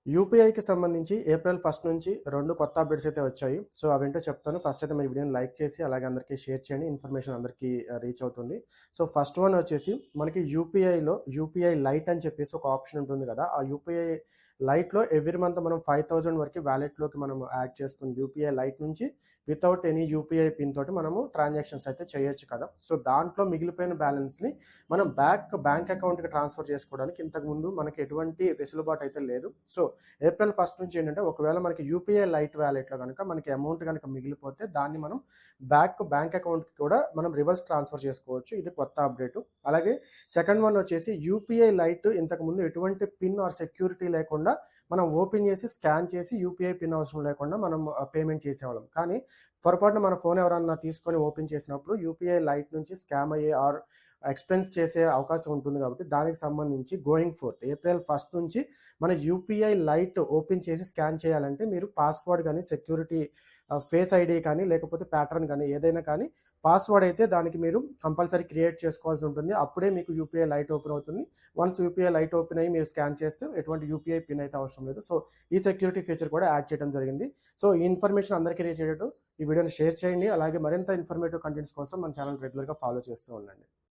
యూపీఐకి సంబంధించి ఏప్రిల్ 1 నుంచి 2 కొత్త అప్డేట్స్ అయితే వచ్చాయి. సో, అవేంటో చెప్తాను. ఫస్ట్ అయితే మీ వీడియోని లైక్ చేసి, అలాగే అందరికీ షేర్ చేయండి. ఇన్ఫర్మేషన్ అందరికీ రీచ్ అవుతుంది. సో, ఫస్ట్ వన్ వచ్చేసి మనకి యూపీఐలో యూపీఐ లైట్ అని చెప్పేసి ఒక ఆప్షన్ ఉంటుంది కదా! ఆ యూపీఐ లైట్‌లో ఎవ్రీ మంత్ మనం 5,000 వరకు వాలెట్‌లోకి మనం యాడ్ చేసుకొని యూపీఐ లైట్ నుంచి వితౌట్ ఎనీ యూపీఐ పిన్ తోటి మనము ట్రాన్సాక్షన్స్ అయితే చేయొచ్చు కదా! సో, దాంట్లో మిగిలిపోయిన బ్యాలెన్స్‌ని మనం బ్యాంక్ అకౌంట్‌కి ట్రాన్స్‌ఫర్ చేసుకోవడానికి ఇంతకుముందు మనకి ఎటువంటి వెసులుబాటు అయితే లేదు. సో, ఏప్రిల్ 1 నుంచి ఏంటంటే ఒకవేళ మనకి యూపీఐ లైట్ వాలెట్‌లో గనుక మనకి అమౌంట్ గనుక మిగిలిపోతే దాన్ని మనం బ్యాంక్ అకౌంట్‌కి కూడా మనం రివర్స్ ట్రాన్స్‌ఫర్ చేసుకోవచ్చు. ఇది కొత్త అప్డేటు. అలాగే సెకండ్ వన్ వచ్చేసి యూపీఐ లైట్ ఇంతకుముందు ఎటువంటి పిన్ ఆర్ సెక్యూరిటీ లేకుండా మనం ఓపెన్ చేసి స్కాన్ చేసి యూపీఐ పిన్ అవసరం లేకుండా మనం పేమెంట్ చేసేవాళ్ళం. కానీ పొరపాటున మన ఫోన్ ఎవరన్నా తీసుకొని ఓపెన్ చేసినప్పుడు యూపీఐ లైట్ నుంచి స్కామ్ అయ్యే ఆర్ ఎక్స్‌పెన్స్ చేసే అవకాశం ఉంటుంది కాబట్టి దానికి సంబంధించి గోయింగ్ ఫోర్త్ ఏప్రిల్ 1 నుంచి మన యూపీఐ లైట్ ఓపెన్ చేసి స్కాన్ చేయాలంటే మీరు పాస్వర్డ్ గాని, సెక్యూరిటీ ఫేస్ ఐడీ కానీ, లేకపోతే ప్యాటర్న్ గాని ఏదైనా కానీ పాస్వర్డ్ అయితే దానికి మీరు కంపల్సరీ క్రియేట్ చేసుకోవాల్సి ఉంటుంది. అప్పుడే మీకు యూపీఐ లైట్ ఓపెన్ అవుతుంది. వన్స్ యూపీఐ లైట్ ఓపెన్ అయ్యి మీరు స్కాన్ చేస్తే ఎటువంటి యూపీఐ పిన్ అయితే అవసరం లేదు. సో, ఈ సెక్యూరిటీ ఫీచర్ కూడా యాడ్ చేయడం జరిగింది. సో, ఈ ఇన్ఫర్మేషన్ అందరికీ రీచ్ అయ్యేటట్టు ఈ వీడియోని షేర్ చేయండి. అలాగే మరింత ఇన్ఫర్మేటివ్ కంటెంట్స్ కోసం మన ఛానల్ రెగ్యులర్‌గా ఫాలో చేస్తూ ఉండండి.